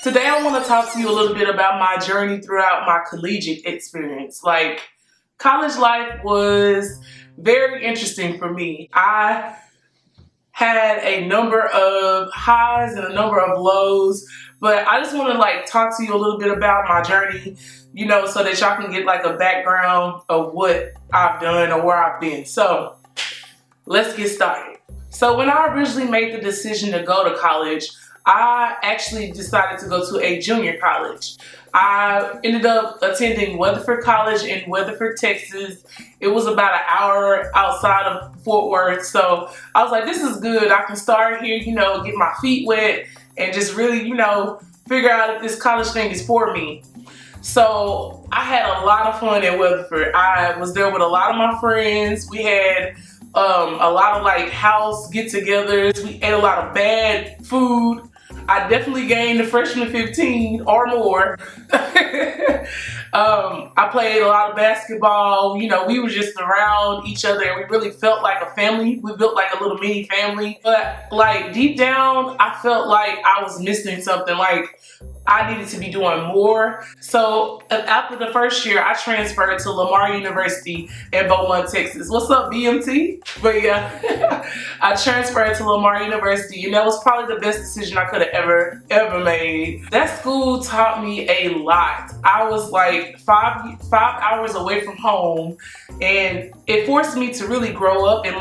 Today I want to talk to you a little bit about my journey throughout my collegiate experience. College life was very interesting for me. I had a number of highs and a number of lows, but I just want to talk to you a little bit about my journey, so that y'all can get a background of what I've done or where I've been. So let's get started. So when I originally made the decision to go to college, I actually decided to go to a junior college. I ended up attending Weatherford College in Weatherford, Texas. It was about an hour outside of Fort Worth. So I was like, this is good. I can start here, get my feet wet and just really, figure out if this college thing is for me. So I had a lot of fun at Weatherford. I was there with a lot of my friends. We had a lot of house get-togethers. We ate a lot of bad food. I definitely gained a freshman 15 or more. I played a lot of basketball. We were just around each other and we really felt like a family. We built like a little mini family. But deep down, I felt like I was missing something. I needed to be doing more. So after the first year, I transferred to Lamar University in Beaumont, Texas. What's up, BMT? But yeah, I transferred to Lamar University, and that was probably the best decision I could have ever made. That school taught me a lot. I was five hours away from home, and it forced me to really grow up and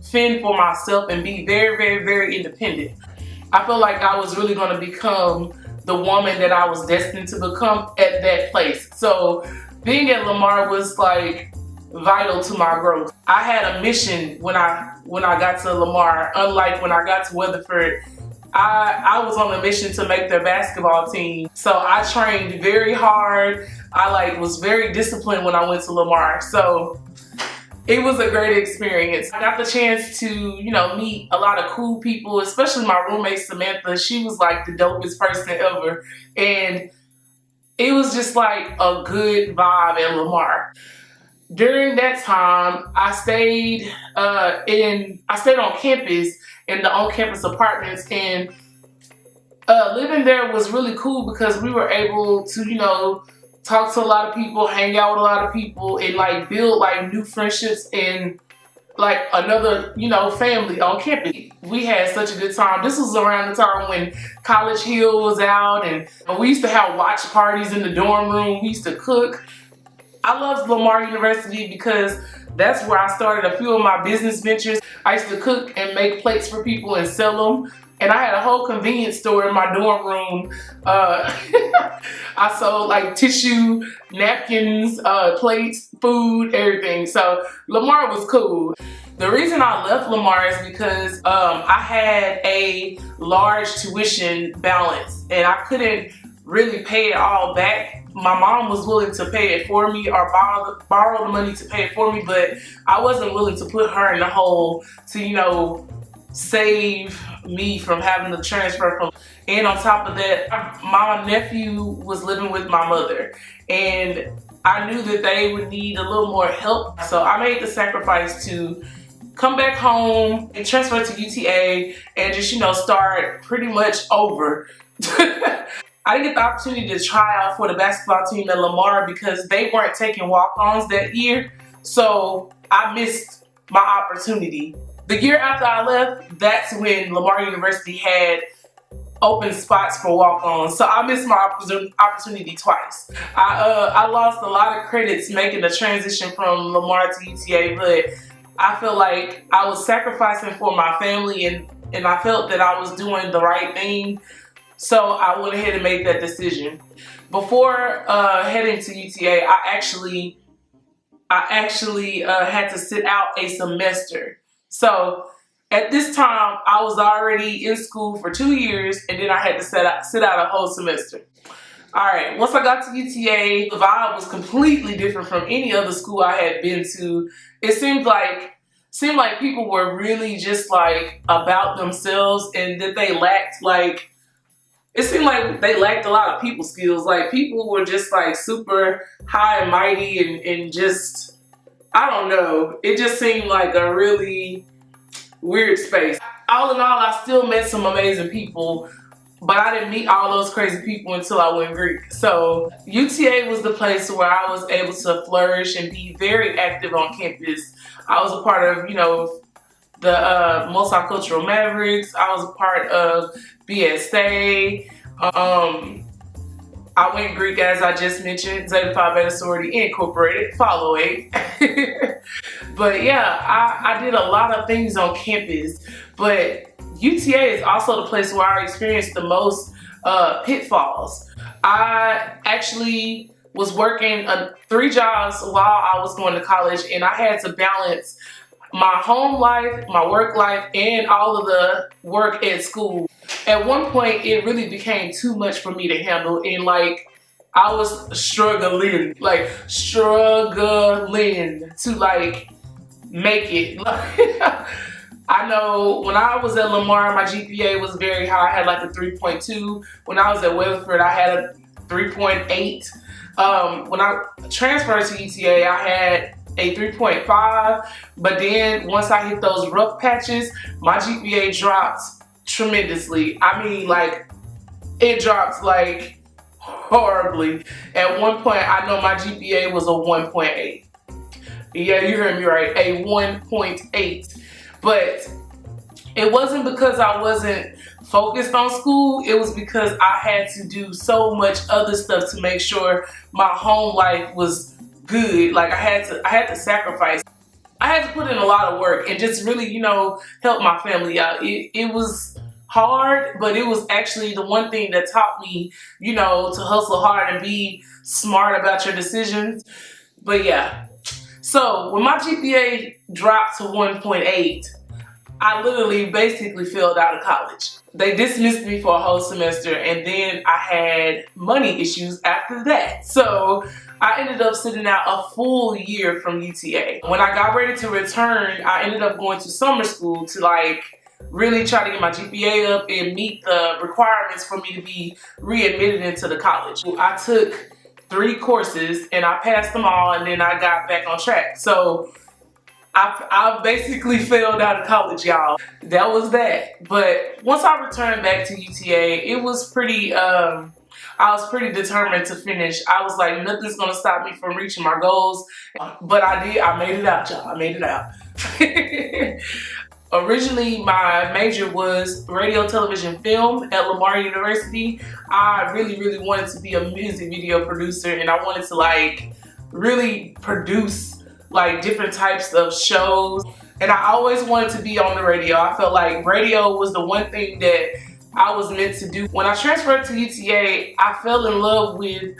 fend for myself and be very, very, very independent. I felt like I was really going to become the woman that I was destined to become at that place. So being at Lamar was vital to my growth. I had a mission when I got to Lamar. Unlike when I got to Weatherford, I was on a mission to make their basketball team. So I trained very hard. I was very disciplined when I went to Lamar. So it was a great experience. I got the chance to, meet a lot of cool people, especially my roommate Samantha. She was the dopest person ever. And it was just a good vibe at Lamar. During that time, I stayed on campus in the on-campus apartments, and living there was really cool because we were able to, talk to a lot of people, hang out with a lot of people, and build new friendships and another, family on campus. We had such a good time. This was around the time when College Hill was out, and we used to have watch parties in the dorm room. We used to cook. I loved Lamar University because that's where I started a few of my business ventures. I used to cook and make plates for people and sell them. And I had a whole convenience store in my dorm room. I sold tissue, napkins, plates, food, everything. So Lamar was cool. The reason I left Lamar is because I had a large tuition balance and I couldn't really pay it all back. My mom was willing to pay it for me or borrow the money to pay it for me, but I wasn't willing to put her in the hole to, save me from having to transfer from. And on top of that, my nephew was living with my mother, and I knew that they would need a little more help. So I made the sacrifice to come back home and transfer to UTA and just, start pretty much over. I didn't get the opportunity to try out for the basketball team at Lamar because they weren't taking walk-ons that year. So I missed my opportunity. The year after I left, that's when Lamar University had open spots for walk-ons. So I missed my opportunity twice. I lost a lot of credits making the transition from Lamar to UTA, but I feel like I was sacrificing for my family and I felt that I was doing the right thing. So I went ahead and made that decision. Before heading to UTA, I actually had to sit out a semester. So at this time, I was already in school for 2 years, and then I had to sit out a whole semester. All right, once I got to UTA, the vibe was completely different from any other school I had been to. It seemed like people were really just about themselves, and that they lacked it seemed like they lacked a lot of people skills. People were just super high and mighty and just, I don't know. It just seemed like a really weird space. All in all, I still met some amazing people, but I didn't meet all those crazy people until I went Greek. So UTA was the place where I was able to flourish and be very active on campus. I was a part of, you know, the Multicultural Mavericks. I was a part of BSA. I went Greek, as I just mentioned, Zeta Phi Beta Sorority Incorporated, follow it. But yeah, I did a lot of things on campus. But UTA is also the place where I experienced the most pitfalls. I actually was working 3 jobs while I was going to college, and I had to balance my home life, my work life, and all of the work at school. At one point, it really became too much for me to handle, and like, I was struggling to like make it. I know when I was at Lamar, my GPA was very high. I had like a 3.2. When I was at Weatherford, I had a 3.8. When I transferred to UTA, I had a 3.5, but then once I hit those rough patches, my GPA dropped tremendously. I mean, like, it dropped like horribly. At one point, I know my GPA was a 1.8. Yeah, you heard me right, a 1.8. But it wasn't because I wasn't focused on school. It was because I had to do so much other stuff to make sure my home life was good. Like, I had to sacrifice. I had to put in a lot of work and just really, you know, help my family out. It was hard, but it was actually the one thing that taught me, you know, to hustle hard and be smart about your decisions. But yeah, so when my GPA dropped to 1.8, I literally basically failed out of college. They dismissed me for a whole semester, and then I had money issues after that. So I ended up sitting out a full year from UTA. When I got ready to return, I ended up going to summer school to like really try to get my GPA up and meet the requirements for me to be readmitted into the college. I took 3 courses and I passed them all, and then I got back on track. So I basically failed out of college, y'all. That was that. But once I returned back to UTA, it was pretty, I was pretty determined to finish. I was like, nothing's gonna stop me from reaching my goals. But I did, I made it out, y'all. I made it out. Originally, my major was radio, television, film at Lamar University. I really wanted to be a music video producer, and I wanted to like really produce like different types of shows. And I always wanted to be on the radio. I felt like radio was the one thing that I was meant to do. When I transferred to UTA, I fell in love with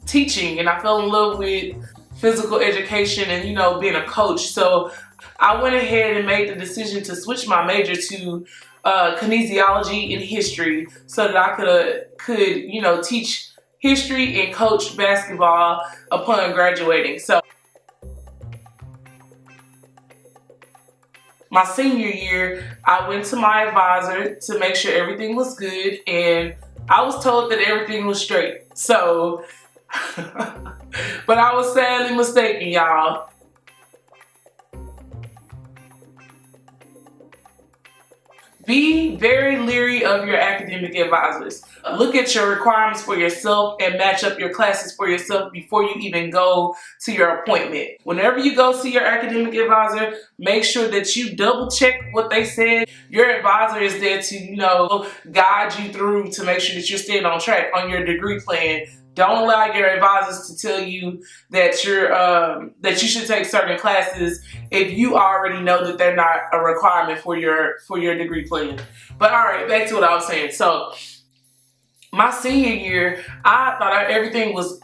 teaching, and I fell in love with physical education and, you know, being a coach. So I went ahead and made the decision to switch my major to kinesiology and history so that I could, you know, teach history and coach basketball upon graduating. So my senior year, I went to my advisor to make sure everything was good, and I was told that everything was straight. So, but I was sadly mistaken, y'all. Be very leery of your academic advisors. Look at your requirements for yourself and match up your classes for yourself before you even go to your appointment. Whenever you go see your academic advisor, make sure that you double check what they said. Your advisor is there to, you know, guide you through to make sure that you're staying on track on your degree plan. Don't allow your advisors to tell you that that you should take certain classes if you already know that they're not a requirement for your degree plan. But all right, back to what I was saying. So my senior year, I thought everything was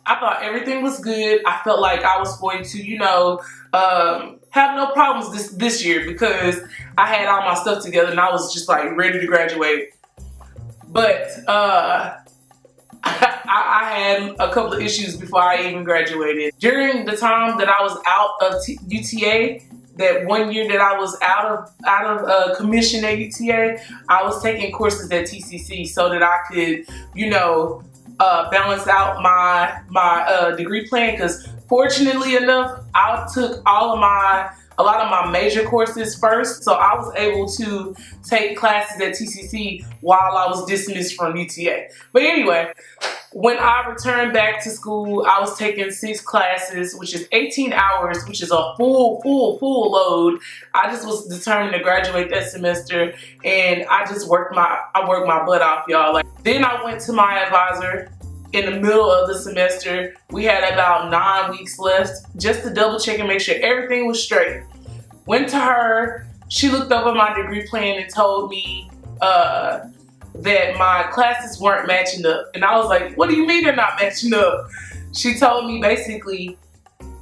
good. I felt like I was going to, you know, have no problems this year because I had all my stuff together and I was just like ready to graduate. But I had a couple of issues before I even graduated. During the time that I was out of UTA, that one year that I was out of commission at UTA, I was taking courses at TCC so that I could, you know, balance out my degree plan. Because fortunately enough, I took all of my a lot of my major courses first, so I was able to take classes at TCC while I was dismissed from UTA. But anyway, when I returned back to school, I was taking 6 classes, which is 18 hours, which is a full load. I just was determined to graduate that semester, and I just worked my butt off, y'all. Like, then I went to my advisor in the middle of the semester. We had about 9 weeks left, just to double check and make sure everything was straight. Went to her. She looked over my degree plan and told me that my classes weren't matching up. And I was like, what do you mean they're not matching up? She told me basically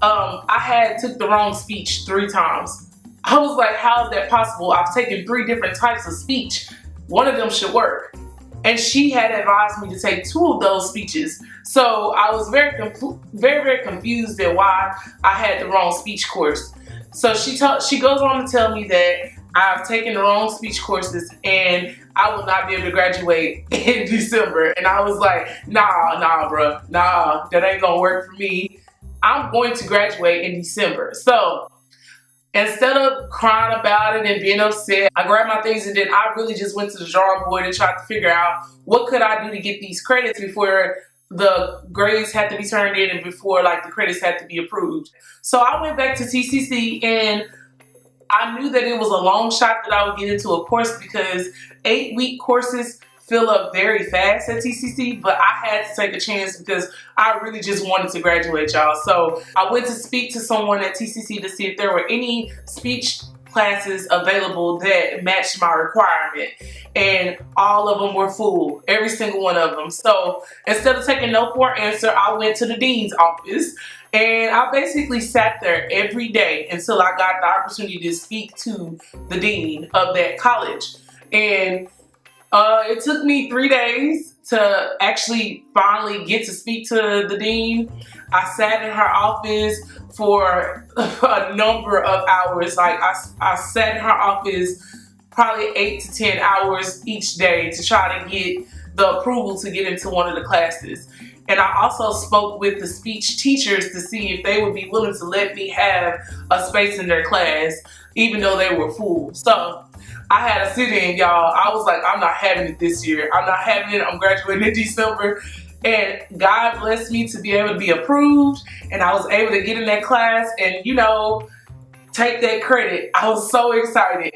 I had took the wrong speech 3 times. I was like, how is that possible? I've taken 3 different types of speech. One of them should work. And she had advised me to take 2 of those speeches. So I was very confused at why I had the wrong speech course. So she goes on to tell me that I've taken the wrong speech courses and I will not be able to graduate in December. And I was like, nah, bro, nah, that ain't gonna work for me. I'm going to graduate in December. So instead of crying about it and being upset, I grabbed my things and then I really just went to the drawing board and tried to figure out what could I do to get these credits before the grades had to be turned in and before like the credits had to be approved. So I went back to TCC and I knew that it was a long shot that I would get into a course because 8-week courses fill up very fast at TCC, but I had to take a chance because I really just wanted to graduate, y'all. So I went to speak to someone at TCC to see if there were any speech classes available that matched my requirement, and all of them were full, every single one of them. So instead of taking no for an answer, I went to the dean's office and I basically sat there every day until I got the opportunity to speak to the dean of that college. And it took me 3 days to actually finally get to speak to the dean. I sat in her office for a number of hours. Like I sat in her office probably 8 to 10 hours each day to try to get the approval to get into one of the classes. And I also spoke with the speech teachers to see if they would be willing to let me have a space in their class, even though they were full. So I had a sit-in, y'all. I was like, I'm not having it this year. I'm not having it. I'm graduating in December. And God blessed me to be able to be approved. And I was able to get in that class and, you know, take that credit. I was so excited.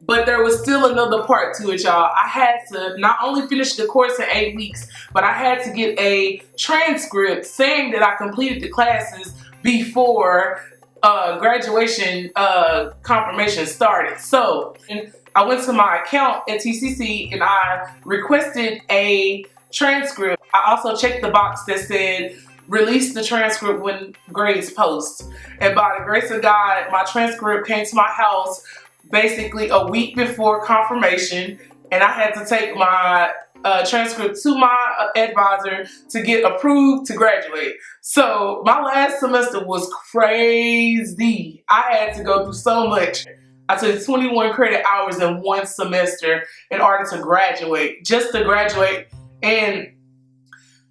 But there was still another part to it, y'all. I had to not only finish the course in 8 weeks, but I had to get a transcript saying that I completed the classes before graduation confirmation started. So I went to my account at TCC and I requested a transcript. I also checked the box that said release the transcript when grades post. And by the grace of God, my transcript came to my house basically a week before confirmation, and I had to take my transcript to my advisor to get approved to graduate. So my last semester was crazy. I had to go through so much. I took 21 credit hours in one semester in order to graduate, just to graduate. And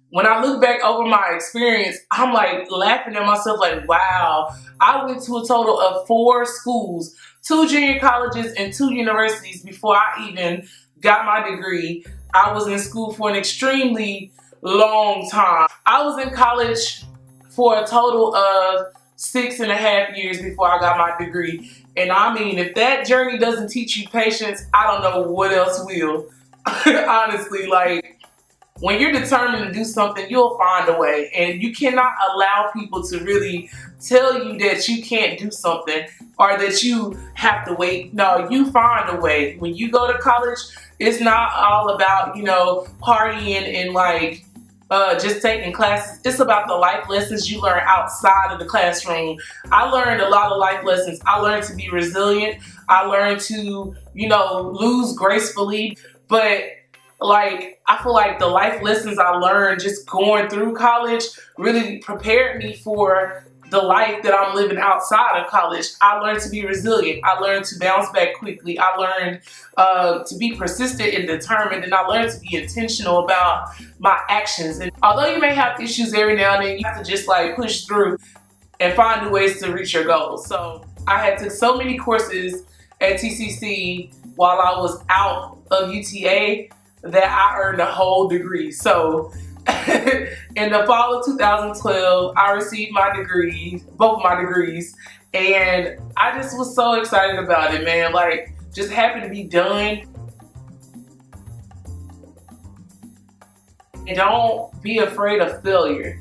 when I look back over my experience, I'm like laughing at myself like, wow, I went to a total of 4 schools, 2 junior colleges and 2 universities before I even got my degree. I was in school for an extremely long time. I was in college for a total of 6.5 years before I got my degree. And I mean, if that journey doesn't teach you patience, I don't know what else will. Honestly, like, when you're determined to do something, you'll find a way. And you cannot allow people to really tell you that you can't do something or that you have to wait. No, you find a way. When you go to college, it's not all about, you know, partying and like just taking classes. It's about the life lessons you learn outside of the classroom. I learned a lot of life lessons. I learned to be resilient. I learned to, you know, lose gracefully. But like, I feel like the life lessons I learned just going through college really prepared me for the life that I'm living outside of college. I learned to be resilient. I learned to bounce back quickly. I learned to be persistent and determined, and I learned to be intentional about my actions. And although you may have issues every now and then, you have to just like push through and find new ways to reach your goals. So I had took so many courses at TCC while I was out of UTA that I earned a whole degree. So in the fall of 2012, I received my degree, both my degrees, and I just was so excited about it, man. Like, just happy to be done. And don't be afraid of failure.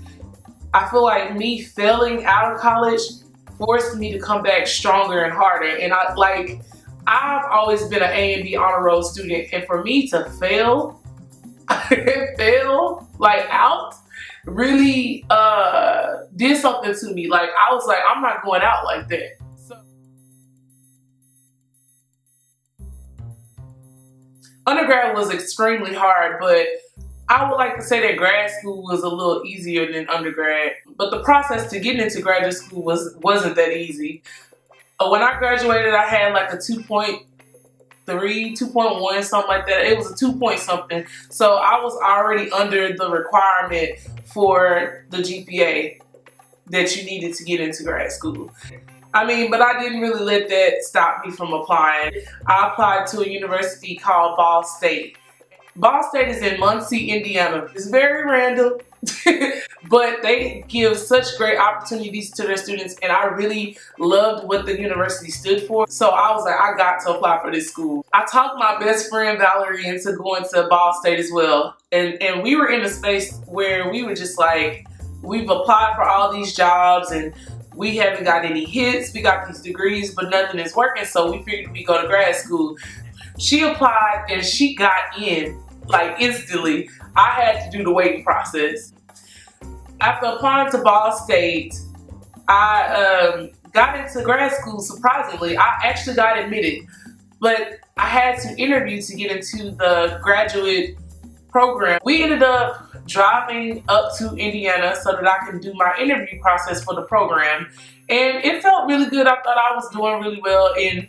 I feel like me failing out of college forced me to come back stronger and harder. And I've always been an A and B honor roll student, and for me to fail, like out, really did something to me. Like, I was like, I'm not going out like that. So, undergrad was extremely hard, but I would like to say that grad school was a little easier than undergrad. But the process to getting into graduate school wasn't that easy. When I graduated, I had like a 2.3, 2.1, something like that. It was a 2 point something. So I was already under the requirement for the GPA that you needed to get into grad school. I mean, but I didn't really let that stop me from applying. I applied to a university called Ball State. Ball State is in Muncie, Indiana. It's very random, but they give such great opportunities to their students, and I really loved what the university stood for. So I was like, I got to apply for this school. I talked my best friend Valerie into going to Ball State as well, and we were in a space where we were just like, we've applied for all these jobs and we haven't got any hits. We got these degrees, but nothing is working, so we figured we'd go to grad school. She applied and she got in. Like, instantly. I had to do the waiting process. After applying to Ball State, I got into grad school. Surprisingly, I actually got admitted, but I had to interview to get into the graduate program. We ended up driving up to Indiana so that I can do my interview process for the program, and it felt really good. I thought I was doing really well, and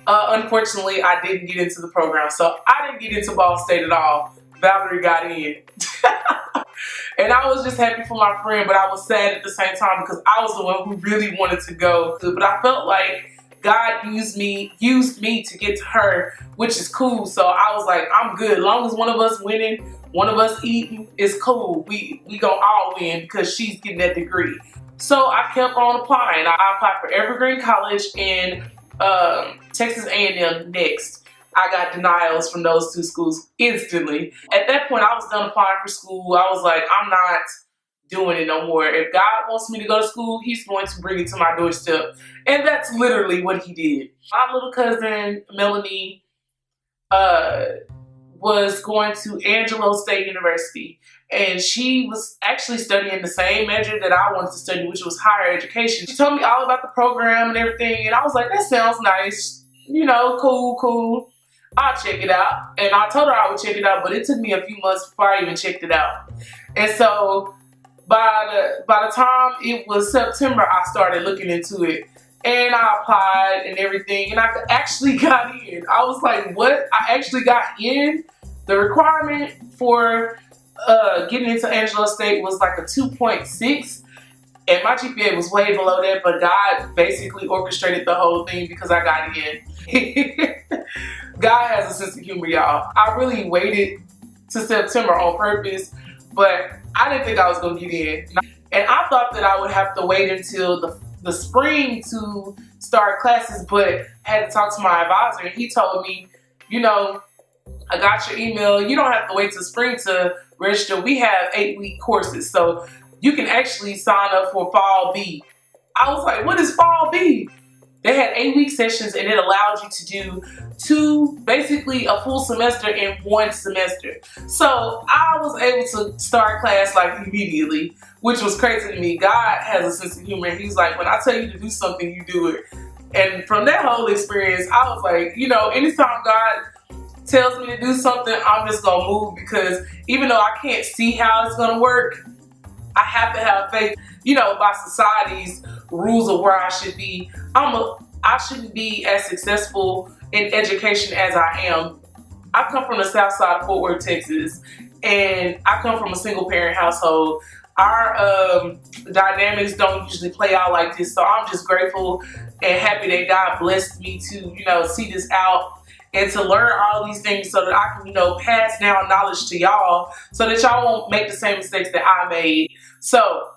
unfortunately, I didn't get into the program. So I didn't get into Ball State at all. Valerie got in. And I was just happy for my friend, but I was sad at the same time because I was the one who really wanted to go. But I felt like God used me to get to her, which is cool. So I was like, I'm good. As long as one of us winning, one of us eating, it's cool. We gonna all win because she's getting that degree. So I kept on applying. I applied for Evergreen College and Texas A&M next. I got denials from those two schools instantly. At that point, I was done applying for school. I was like, I'm not doing it no more. If God wants me to go to school, he's going to bring it to my doorstep. And that's literally what he did. My little cousin, Melanie, was going to Angelo State University. And she was actually studying the same major that I wanted to study, which was higher education. She told me all about the program and everything, and I was like, that sounds nice. You know, cool. I'll check it out. And I told her I would check it out, but it took me a few months before I even checked it out. And so by the time it was September, I started looking into it. And I applied and everything, and I actually got in. I was like, what? I actually got in? The requirement for getting into Angelo State was like a 2.6, and my GPA was way below that, but God basically orchestrated the whole thing because I got in. God has a sense of humor, y'all. I really waited to September on purpose, but I didn't think I was gonna get in. And I thought that I would have to wait until the spring to start classes, but I had to talk to my advisor, and he told me, you know, I got your email. You don't have to wait till spring to register. We have 8-week courses, so you can actually sign up for Fall B. I was like, what is Fall B? They had 8-week sessions, and it allowed you to do basically a full semester in one semester. So I was able to start class like immediately, which was crazy to me. God has a sense of humor. He's like, when I tell you to do something, you do it. And from that whole experience, I was like, you know, anytime God tells me to do something, I'm just gonna move, because even though I can't see how it's gonna work, I have to have faith. You know, by society's rules of where I should be, I shouldn't be as successful in education as I am. I come from the south side of Fort Worth, Texas, and I come from a single parent household. our dynamics don't usually play out like this. So I'm just grateful and happy that God blessed me to, see this out and to learn all these things so that I can, pass down knowledge to y'all so that y'all won't make the same mistakes that I made. So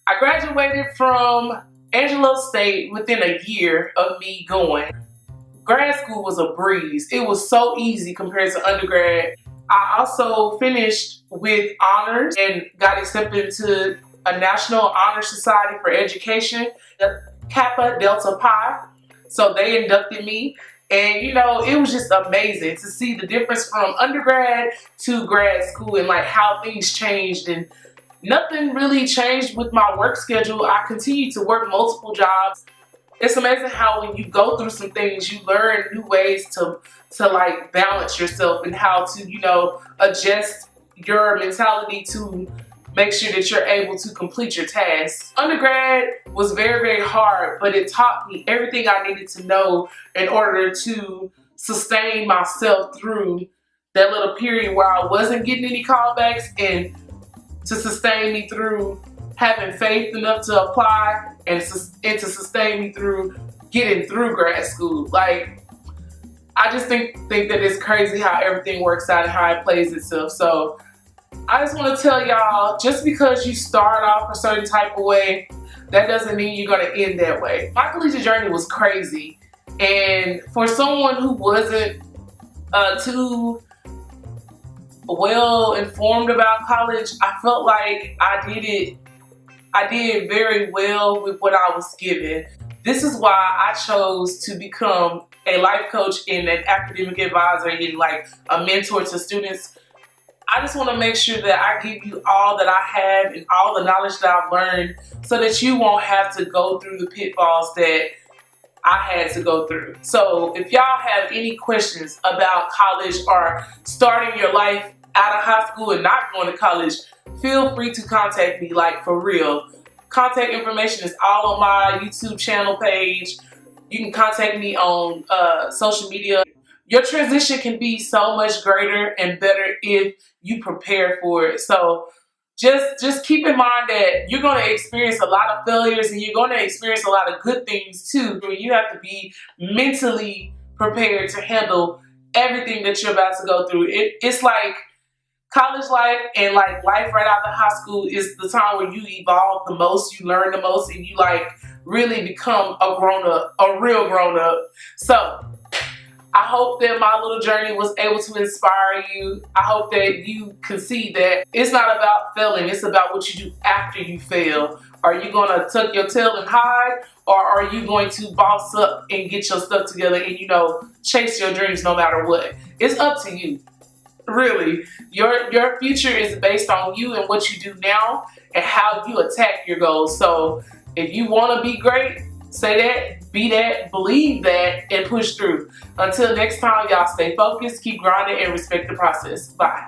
I graduated from Angelo State within a year of me going. Grad school was a breeze. It was so easy compared to undergrad. I also finished with honors and got accepted into a National Honor Society for Education, the Kappa Delta Pi. So they inducted me. And, it was just amazing to see the difference from undergrad to grad school and like how things changed. And nothing really changed with my work schedule. I continued to work multiple jobs. It's amazing how when you go through some things, you learn new ways to like balance yourself and how to, adjust your mentality to make sure that you're able to complete your tasks. Undergrad was very, very hard, but it taught me everything I needed to know in order to sustain myself through that little period where I wasn't getting any callbacks, and to sustain me through having faith enough to apply and to sustain me through getting through grad school. Like, I just think that it's crazy how everything works out and how it plays itself. So I just want to tell y'all, just because you start off a certain type of way, that doesn't mean you're going to end that way. My collegiate journey was crazy. And for someone who wasn't too well informed about college, I felt like I did very well with what I was given. This is why I chose to become a life coach and an academic advisor and like a mentor to students. I just want to make sure that I give you all that I have and all the knowledge that I've learned so that you won't have to go through the pitfalls that I had to go through. So if y'all have any questions about college or starting your life out of high school and not going to college, feel free to contact me, like for real. Contact information is all on my YouTube channel page. You can contact me on social media. Your transition can be so much greater and better if you prepare for it. So just keep in mind that you're going to experience a lot of failures and you're going to experience a lot of good things too. You have to be mentally prepared to handle everything that you're about to go through. It's like college life and like life right after high school is the time where you evolve the most, you learn the most, and you like really become a grown up, a real grown up. So I hope that my little journey was able to inspire you. I hope that you can see that it's not about failing, it's about what you do after you fail. Are you going to tuck your tail and hide, or are you going to boss up and get your stuff together and, chase your dreams no matter what? It's up to you. Really, your future is based on you and what you do now and how you attack your goals. So if you want to be great, say that, be that, believe that, and push through. Until next time, y'all stay focused, keep grinding, and respect the process. Bye.